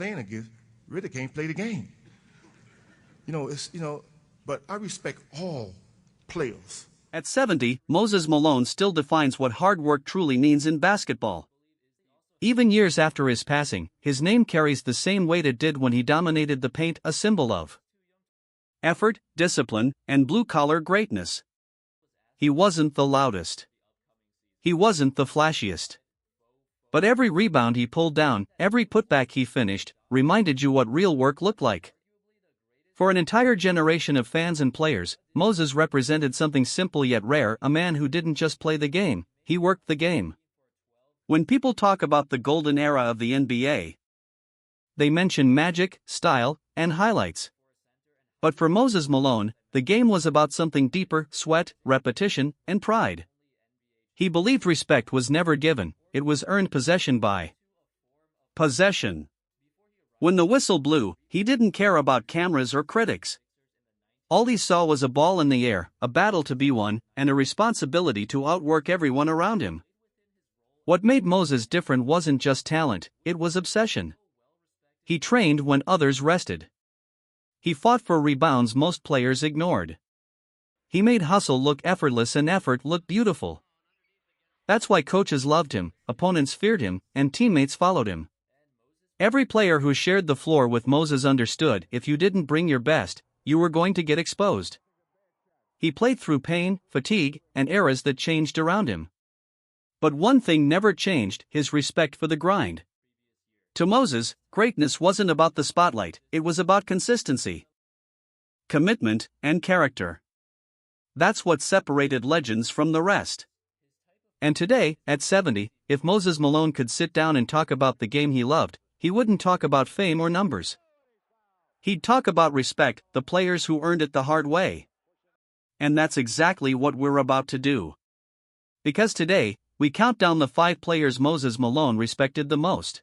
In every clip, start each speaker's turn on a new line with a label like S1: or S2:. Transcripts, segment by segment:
S1: playing against really can't play the game. But I respect all players.
S2: At 70, Moses Malone still defines what hard work truly means in basketball. Even years after his passing, his name carries the same weight it did when he dominated the paint, a symbol of effort, discipline, and blue-collar greatness. He wasn't the loudest. He wasn't the flashiest. But every rebound he pulled down, every putback he finished, reminded you what real work looked like. For an entire generation of fans and players, Moses represented something simple yet rare, a man who didn't just play the game, he worked the game. When people talk about the golden era of the NBA, they mention magic, style, and highlights. But for Moses Malone, the game was about something deeper: sweat, repetition, and pride. He believed respect was never given, it was earned possession by. Possession. When the whistle blew, he didn't care about cameras or critics. All he saw was a ball in the air, a battle to be won, and a responsibility to outwork everyone around him. What made Moses different wasn't just talent, it was obsession. He trained when others rested. He fought for rebounds most players ignored. He made hustle look effortless and effort look beautiful. That's why coaches loved him, opponents feared him, and teammates followed him. Every player who shared the floor with Moses understood if you didn't bring your best, you were going to get exposed. He played through pain, fatigue, and eras that changed around him. But one thing never changed: his respect for the grind. To Moses, greatness wasn't about the spotlight, it was about consistency, commitment, and character. That's what separated legends from the rest. And today, at 70, if Moses Malone could sit down and talk about the game he loved, he wouldn't talk about fame or numbers. He'd talk about respect, the players who earned it the hard way. And that's exactly what we're about to do. Because today, we count down the 5 players Moses Malone respected the most.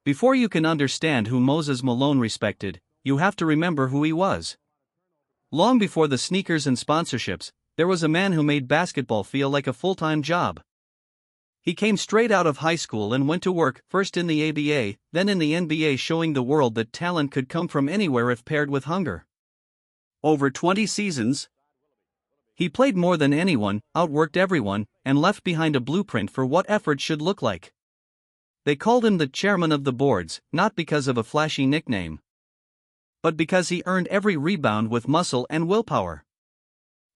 S2: Before you can understand who Moses Malone respected, you have to remember who he was. Long before the sneakers and sponsorships, there was a man who made basketball feel like a full-time job. He came straight out of high school and went to work, first in the ABA, then in the NBA, showing the world that talent could come from anywhere if paired with hunger. Over 20 seasons, he played more than anyone, outworked everyone, and left behind a blueprint for what effort should look like. They called him the chairman of the boards, not because of a flashy nickname, but because he earned every rebound with muscle and willpower.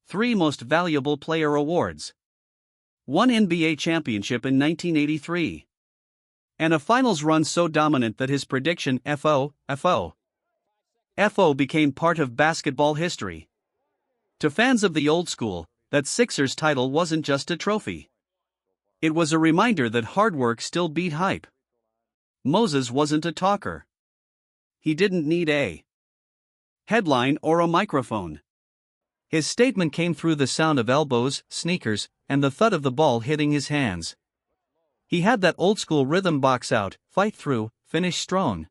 S2: 3 Most Valuable Player awards. 1 NBA championship in 1983. And a finals run so dominant that his prediction, FO, became part of basketball history. To fans of the old school, that Sixers title wasn't just a trophy. It was a reminder that hard work still beat hype. Moses wasn't a talker. He didn't need a headline or a microphone. His statement came through the sound of elbows, sneakers, and the thud of the ball hitting his hands. He had that old-school rhythm: box out, fight through, finish strong.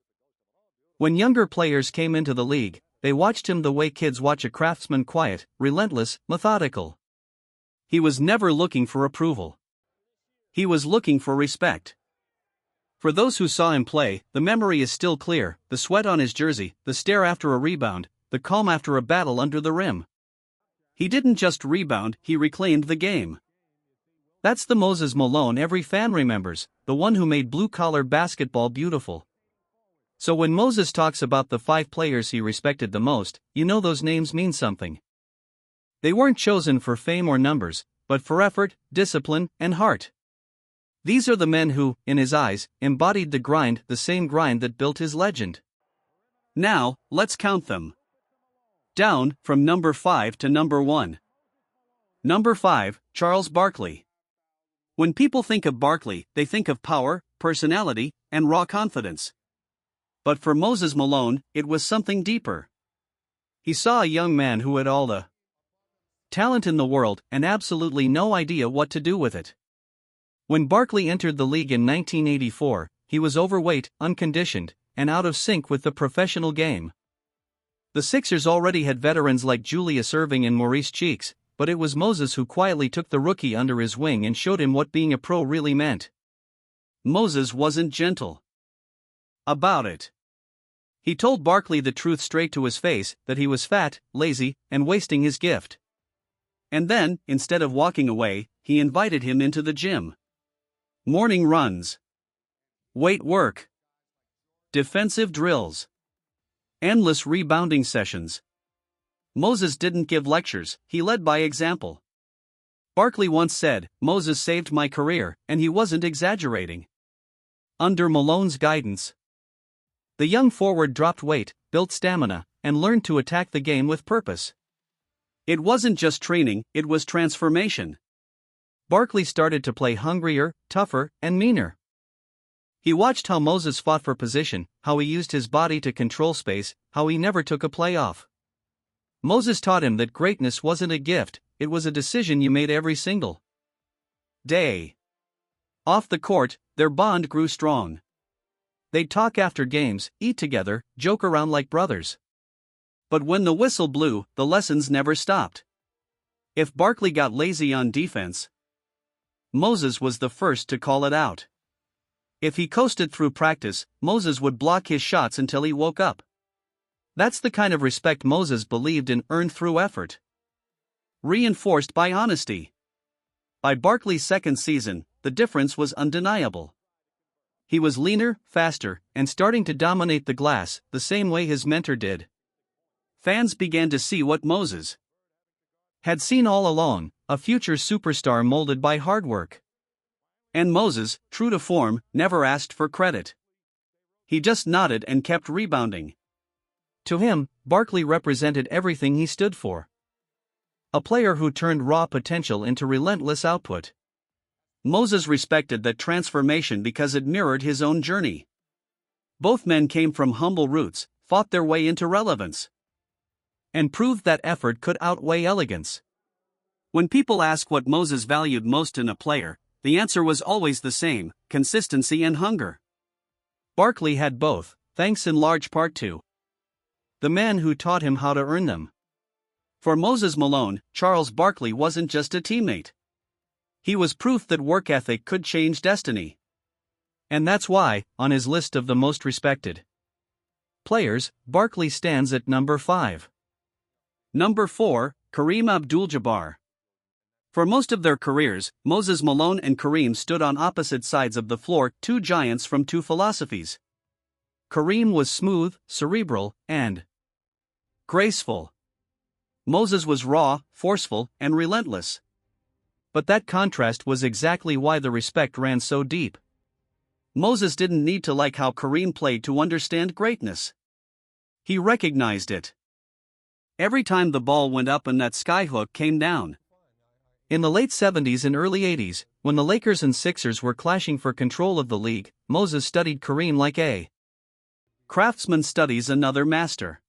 S2: When younger players came into the league, they watched him the way kids watch a craftsman: quiet, relentless, methodical. He was never looking for approval. He was looking for respect. For those who saw him play, the memory is still clear: the sweat on his jersey, the stare after a rebound, the calm after a battle under the rim. He didn't just rebound, he reclaimed the game. That's the Moses Malone every fan remembers, the one who made blue-collar basketball beautiful. So when Moses talks about the 5 players he respected the most, you know those names mean something. They weren't chosen for fame or numbers, but for effort, discipline, and heart. These are the men who, in his eyes, embodied the grind, the same grind that built his legend. Now, let's count them. Down, from number 5 to number 1. Number 5, Charles Barkley. When people think of Barkley, they think of power, personality, and raw confidence. But for Moses Malone, it was something deeper. He saw a young man who had all the talent in the world and absolutely no idea what to do with it. When Barkley entered the league in 1984, he was overweight, unconditioned, and out of sync with the professional game. The Sixers already had veterans like Julius Erving and Maurice Cheeks, but it was Moses who quietly took the rookie under his wing and showed him what being a pro really meant. Moses wasn't gentle. about it. He told Barkley the truth straight to his face, that he was fat, lazy, and wasting his gift. And then, instead of walking away, he invited him into the gym. Morning runs, weight work, defensive drills, endless rebounding sessions. Moses didn't give lectures, he led by example. Barkley once said, "Moses saved my career," and he wasn't exaggerating. Under Malone's guidance, the young forward dropped weight, built stamina, and learned to attack the game with purpose. It wasn't just training, it was transformation. Barkley started to play hungrier, tougher, and meaner. He watched how Moses fought for position, how he used his body to control space, how he never took a play off. Moses taught him that greatness wasn't a gift, it was a decision you made every single day. Off the court, their bond grew strong. They'd talk after games, eat together, joke around like brothers. But when the whistle blew, the lessons never stopped. If Barkley got lazy on defense, Moses was the first to call it out. If he coasted through practice, Moses would block his shots until he woke up. That's the kind of respect Moses believed in, earned through effort, reinforced by honesty. By Barkley's second season, the difference was undeniable. He was leaner, faster, and starting to dominate the glass, the same way his mentor did. Fans began to see what Moses had seen all along, a future superstar molded by hard work. And Moses, true to form, never asked for credit. He just nodded and kept rebounding. To him, Barkley represented everything he stood for. A player who turned raw potential into relentless output. Moses respected that transformation because it mirrored his own journey. Both men came from humble roots, fought their way into relevance, and proved that effort could outweigh elegance. When people ask what Moses valued most in a player, the answer was always the same: consistency and hunger. Barkley had both, thanks in large part to the man who taught him how to earn them. For Moses Malone, Charles Barkley wasn't just a teammate. He was proof that work ethic could change destiny. And that's why, on his list of the most respected players, Barkley stands at number 5. Number 4, Kareem Abdul-Jabbar. For most of their careers, Moses Malone and Kareem stood on opposite sides of the floor, two giants from two philosophies. Kareem was smooth, cerebral, and graceful. Moses was raw, forceful, and relentless. But that contrast was exactly why the respect ran so deep. Moses didn't need to like how Kareem played to understand greatness. He recognized it every time the ball went up and that skyhook came down. In the late 70s and early 80s, when the Lakers and Sixers were clashing for control of the league, Moses studied Kareem like a craftsman studies another master.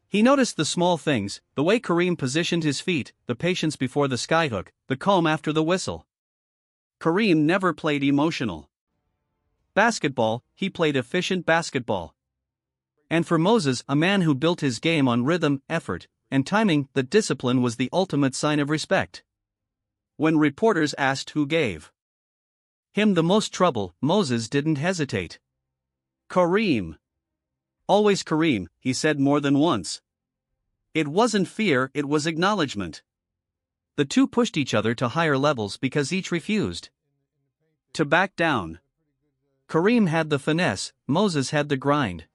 S2: He noticed the small things, the way Kareem positioned his feet, the patience before the skyhook, the calm after the whistle. Kareem never played emotional basketball, he played efficient basketball. And for Moses, a man who built his game on rhythm, effort, and timing, that discipline was the ultimate sign of respect. When reporters asked who gave him the most trouble, Moses didn't hesitate. Kareem. Always Kareem, he said more than once. It wasn't fear, it was acknowledgement. The two pushed each other to higher levels because each refused to back down. Kareem had the finesse, Moses had the grind.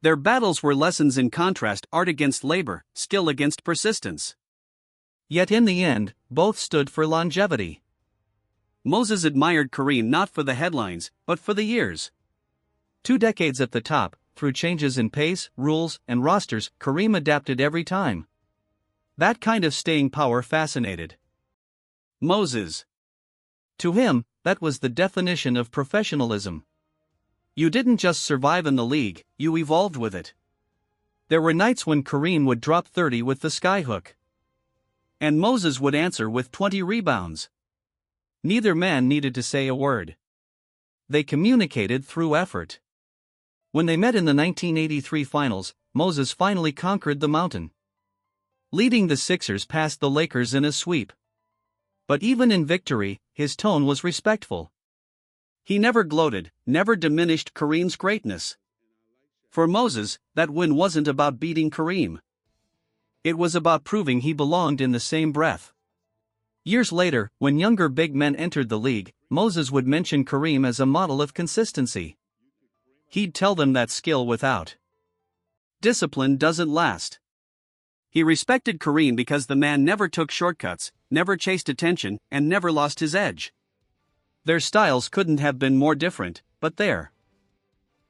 S2: Their battles were lessons in contrast, art against labor, skill against persistence. Yet in the end, both stood for longevity. Moses admired Kareem not for the headlines, but for the years. 2 decades at the top, through changes in pace, rules, and rosters, Kareem adapted every time. That kind of staying power fascinated Moses. To him, that was the definition of professionalism. You didn't just survive in the league, you evolved with it. There were nights when Kareem would drop 30 with the skyhook, and Moses would answer with 20 rebounds. Neither man needed to say a word. They communicated through effort. When they met in the 1983 finals, Moses finally conquered the mountain, leading the Sixers past the Lakers in a sweep. But even in victory, his tone was respectful. He never gloated, never diminished Kareem's greatness. For Moses, that win wasn't about beating Kareem. It was about proving he belonged in the same breath. Years later, when younger big men entered the league, Moses would mention Kareem as a model of consistency. He'd tell them that skill without discipline doesn't last. He respected Kareem because the man never took shortcuts, never chased attention, and never lost his edge. Their styles couldn't have been more different, but their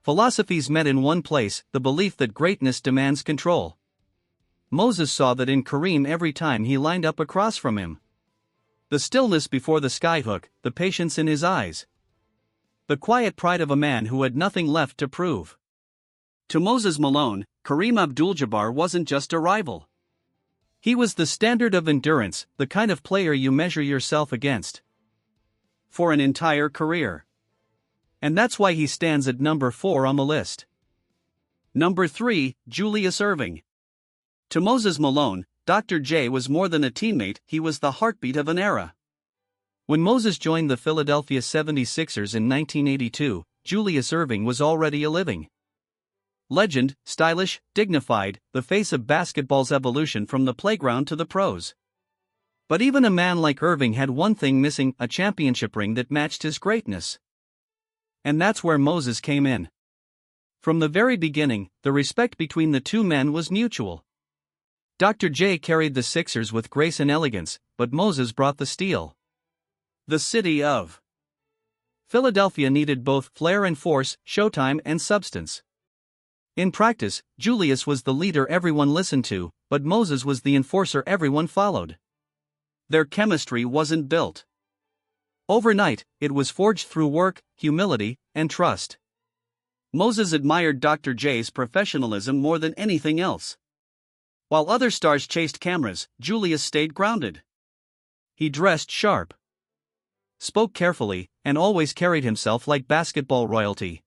S2: philosophies met in one place: the belief that greatness demands control. Moses saw that in Kareem every time he lined up across from him. The stillness before the skyhook, the patience in his eyes. The quiet pride of a man who had nothing left to prove. To Moses Malone, Kareem Abdul-Jabbar wasn't just a rival. He was the standard of endurance, the kind of player you measure yourself against for an entire career. And that's why he stands at number 4 on the list. Number 3, Julius Erving. To Moses Malone, Dr. J was more than a teammate, he was the heartbeat of an era. When Moses joined the Philadelphia 76ers in 1982, Julius Erving was already a living legend, stylish, dignified, the face of basketball's evolution from the playground to the pros. But even a man like Erving had one thing missing: a championship ring that matched his greatness. And that's where Moses came in. From the very beginning, the respect between the two men was mutual. Dr. J carried the Sixers with grace and elegance, but Moses brought the steel. The city of Philadelphia needed both flair and force, showtime and substance. In practice, Julius was the leader everyone listened to, but Moses was the enforcer everyone followed. Their chemistry wasn't built overnight, it was forged through work, humility, and trust. Moses admired Dr. J's professionalism more than anything else. While other stars chased cameras, Julius stayed grounded. He dressed sharp, spoke carefully, and always carried himself like basketball royalty.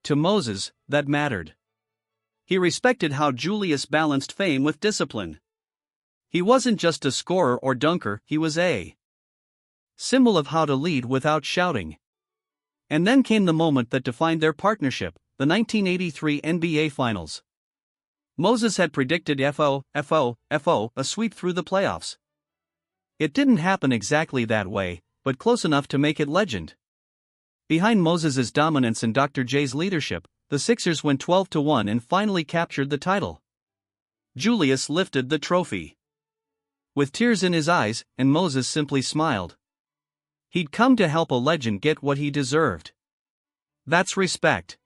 S2: To Moses, that mattered. He respected how Julius balanced fame with discipline. He wasn't just a scorer or dunker, he was a symbol of how to lead without shouting. And then came the moment that defined their partnership, the 1983 NBA Finals. Moses had predicted a sweep through the playoffs. It didn't happen exactly that way, but close enough to make it legend. Behind Moses' dominance and Dr. J's leadership, the Sixers went 12-1 and finally captured the title. Julius lifted the trophy with tears in his eyes, and Moses simply smiled. He'd come to help a legend get what he deserved. That's respect.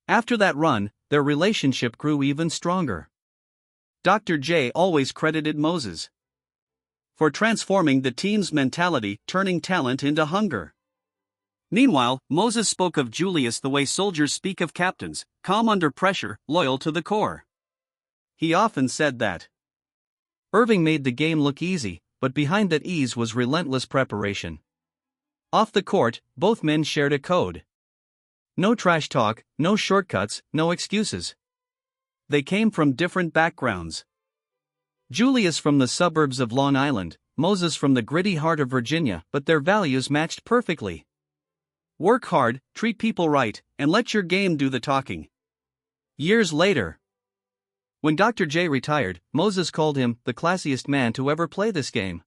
S2: After that run, their relationship grew even stronger. Dr. J always credited Moses for transforming the team's mentality, turning talent into hunger. Meanwhile, Moses spoke of Julius the way soldiers speak of captains: calm under pressure, loyal to the core. He often said that Erving made the game look easy, but behind that ease was relentless preparation. Off the court, both men shared a code. No trash talk, no shortcuts, no excuses. They came from different backgrounds. Julius from the suburbs of Long Island, Moses from the gritty heart of Virginia, but their values matched perfectly. Work hard, treat people right, and let your game do the talking. Years later, when Dr. J retired, Moses called him the classiest man to ever play this game.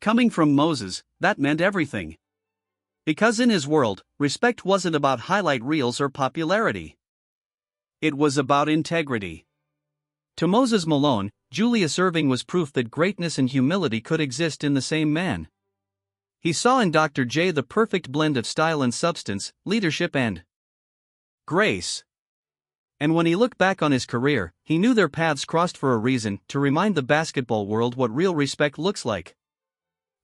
S2: Coming from Moses, that meant everything. Because in his world, respect wasn't about highlight reels or popularity. It was about integrity. To Moses Malone, Julius Erving was proof that greatness and humility could exist in the same man. He saw in Dr. J the perfect blend of style and substance, leadership and grace. And when he looked back on his career, he knew their paths crossed for a reason: to remind the basketball world what real respect looks like.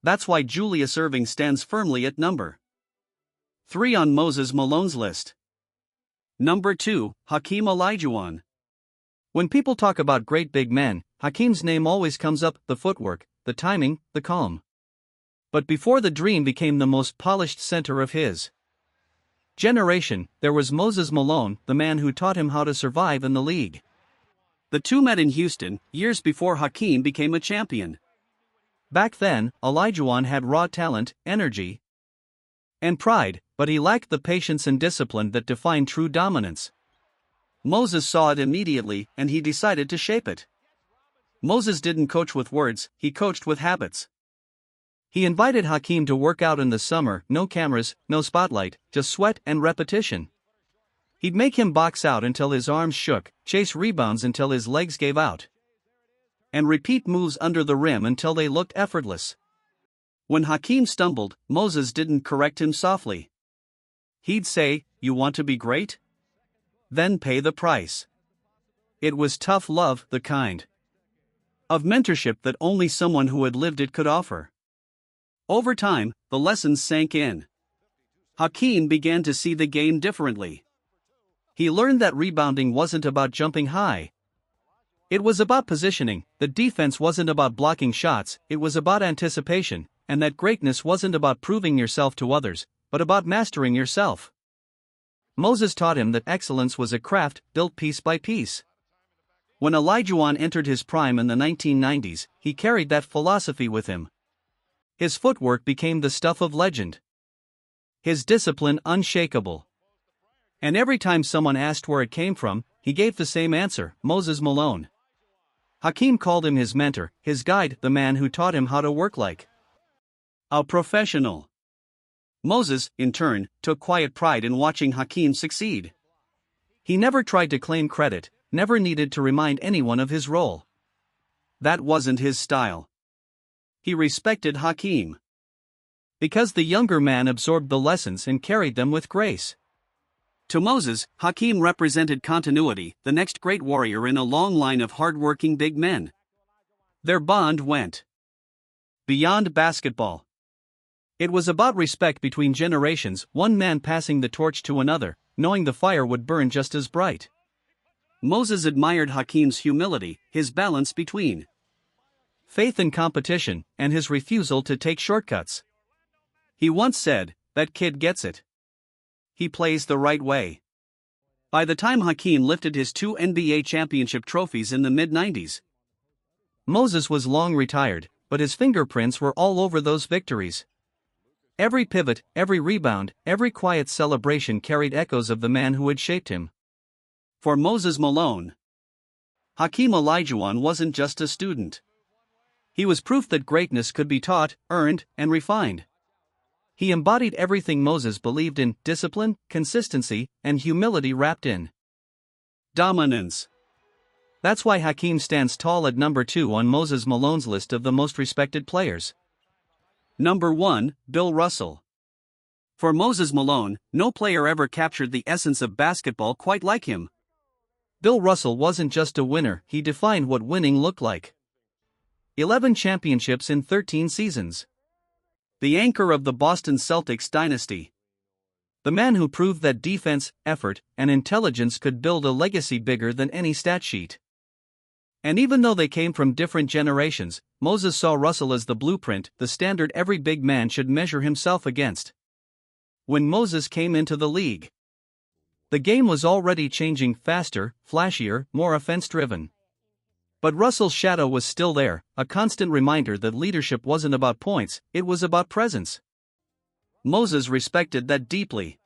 S2: That's why Julius Erving stands firmly at number 3 on Moses Malone's list. Number 2, Hakeem Olajuwon. When people talk about great big men, Hakeem's name always comes up: the footwork, the timing, the calm. But before the dream became the most polished center of his generation, there was Moses Malone, the man who taught him how to survive in the league. The two met in Houston, years before Hakeem became a champion. Back then, Olajuwon had raw talent, energy, and pride, But he lacked the patience and discipline that define true dominance. Moses saw it immediately, and he decided to shape it. Moses didn't coach with words, he coached with habits. He invited Hakeem to work out in the summer, no cameras, no spotlight, just sweat and repetition. He'd make him box out until his arms shook, chase rebounds until his legs gave out, and repeat moves under the rim until they looked effortless. When Hakeem stumbled, Moses didn't correct him softly. He'd say, "You want to be great? Then pay the price." It was tough love, the kind of mentorship that only someone who had lived it could offer. Over time, the lessons sank in. Hakeem began to see the game differently. He learned that rebounding wasn't about jumping high. It was about positioning, that defense wasn't about blocking shots, it was about anticipation, and that greatness wasn't about proving yourself to others, but about mastering yourself. Moses taught him that excellence was a craft built piece by piece. When Olajuwon entered his prime in the 1990s, he carried that philosophy with him. His footwork became the stuff of legend. His discipline unshakable. And every time someone asked where it came from, he gave the same answer: Moses Malone. Hakeem called him his mentor, his guide, the man who taught him how to work like a professional. Moses, in turn, took quiet pride in watching Hakeem succeed. He never tried to claim credit, never needed to remind anyone of his role. That wasn't his style. He respected Hakeem because the younger man absorbed the lessons and carried them with grace. To Moses, Hakeem represented continuity, the next great warrior in a long line of hard-working big men. Their bond went beyond basketball. It was about respect between generations, one man passing the torch to another, knowing the fire would burn just as bright. Moses admired Hakeem's humility, his balance between faith and competition, and his refusal to take shortcuts. He once said, "That kid gets it. He plays the right way." By the time Hakeem lifted his 2 NBA championship trophies in the mid-90s, Moses was long retired, but his fingerprints were all over those victories. Every pivot, every rebound, every quiet celebration carried echoes of the man who had shaped him. For Moses Malone, Hakeem Olajuwon wasn't just a student. He was proof that greatness could be taught, earned, and refined. He embodied everything Moses believed in: discipline, consistency, and humility wrapped in dominance. That's why Hakeem stands tall at number 2 on Moses Malone's list of the most respected players. Number 1, Bill Russell. For Moses Malone, no player ever captured the essence of basketball quite like him. Bill Russell wasn't just a winner, he defined what winning looked like. 11 championships in 13 seasons. The anchor of the Boston Celtics dynasty. The man who proved that defense, effort, and intelligence could build a legacy bigger than any stat sheet. And even though they came from different generations, Moses saw Russell as the blueprint, the standard every big man should measure himself against. When Moses came into the league, the game was already changing: faster, flashier, more offense-driven. But Russell's shadow was still there, a constant reminder that leadership wasn't about points, it was about presence. Moses respected that deeply.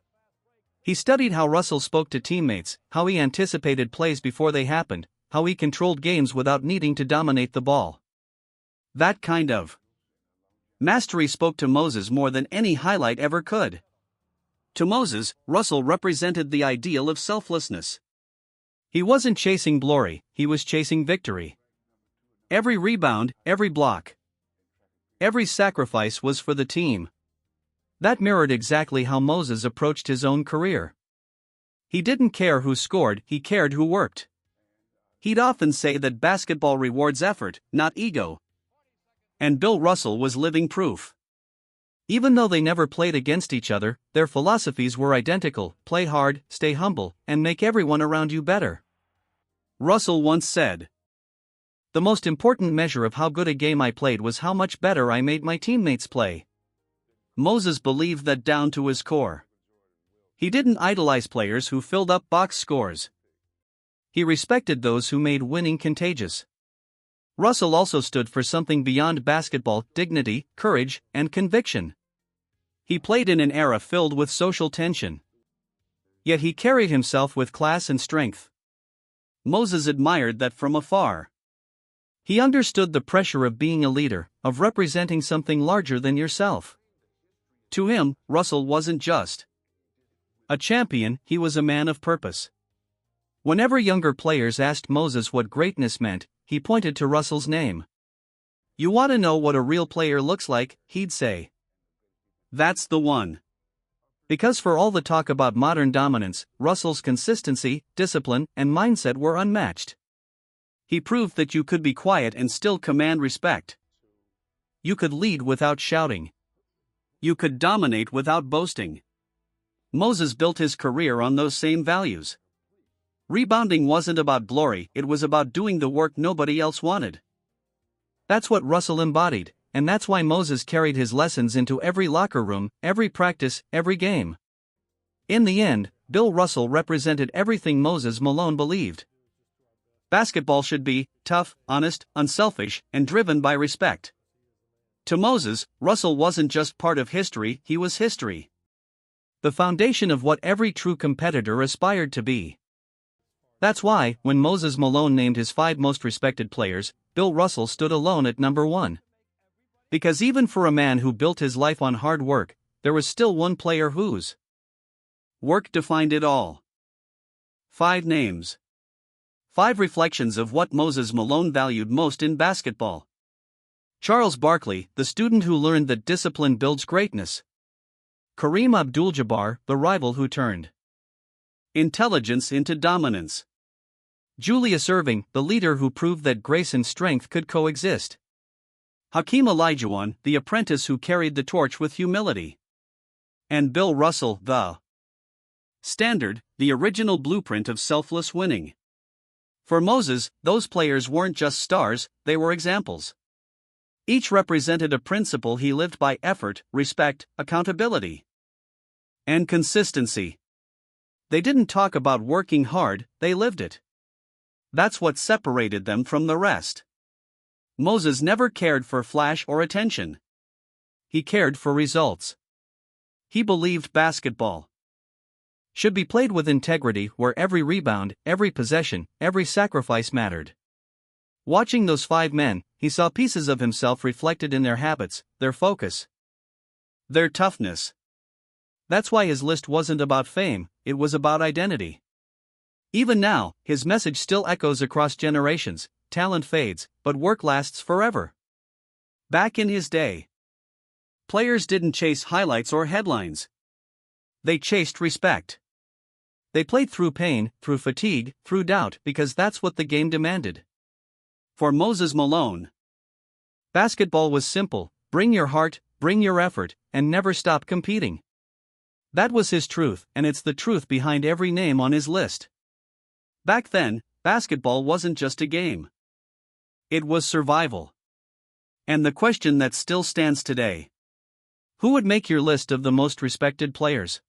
S2: He studied how Russell spoke to teammates, how he anticipated plays before they happened, how he controlled games without needing to dominate the ball. That kind of mastery spoke to Moses more than any highlight ever could. To Moses, Russell represented the ideal of selflessness. He wasn't chasing glory, he was chasing victory. Every rebound, every block, every sacrifice was for the team. That mirrored exactly how Moses approached his own career. He didn't care who scored, he cared who worked. He'd often say that basketball rewards effort, not ego. And Bill Russell was living proof. Even though they never played against each other, their philosophies were identical: play hard, stay humble, and make everyone around you better. Russell once said, "The most important measure of how good a game I played was how much better I made my teammates play." Moses believed that down to his core. He didn't idolize players who filled up box scores. He respected those who made winning contagious. Russell also stood for something beyond basketball: dignity, courage, and conviction. He played in an era filled with social tension. Yet he carried himself with class and strength. Moses admired that from afar. He understood the pressure of being a leader, of representing something larger than yourself. To him, Russell wasn't just a champion, he was a man of purpose. Whenever younger players asked Moses what greatness meant, he pointed to Russell's name. "You want to know what a real player looks like," he'd say. "That's the one." Because for all the talk about modern dominance, Russell's consistency, discipline, and mindset were unmatched. He proved that you could be quiet and still command respect. You could lead without shouting. You could dominate without boasting. Moses built his career on those same values. Rebounding wasn't about glory, it was about doing the work nobody else wanted. That's what Russell embodied, and that's why Moses carried his lessons into every locker room, every practice, every game. In the end, Bill Russell represented everything Moses Malone believed. Basketball should be tough, honest, unselfish, and driven by respect. To Moses, Russell wasn't just part of history, he was history. The foundation of what every true competitor aspired to be. That's why, when Moses Malone named his 5 most respected players, Bill Russell stood alone at number 1. Because even for a man who built his life on hard work, there was still one player whose work defined it all. 5 names. 5 reflections of what Moses Malone valued most in basketball. Charles Barkley, the student who learned that discipline builds greatness. Kareem Abdul-Jabbar, the rival who turned intelligence into dominance. Julius Erving, the leader who proved that grace and strength could coexist. Hakeem Olajuwon, the apprentice who carried the torch with humility. And Bill Russell, the standard, the original blueprint of selfless winning. For Moses, those players weren't just stars, they were examples. Each represented a principle he lived by: effort, respect, accountability, and consistency. They didn't talk about working hard, they lived it. That's what separated them from the rest. Moses never cared for flash or attention. He cared for results. He believed basketball should be played with integrity, where every rebound, every possession, every sacrifice mattered. Watching those 5 men, he saw pieces of himself reflected in their habits, their focus, their toughness. That's why his list wasn't about fame, it was about identity. Even now, his message still echoes across generations: talent fades, but work lasts forever. Back in his day, players didn't chase highlights or headlines. They chased respect. They played through pain, through fatigue, through doubt, because that's what the game demanded. For Moses Malone, basketball was simple: bring your heart, bring your effort, and never stop competing. That was his truth, and it's the truth behind every name on his list. Back then, basketball wasn't just a game. It was survival. And the question that still stands today: who would make your list of the most respected players?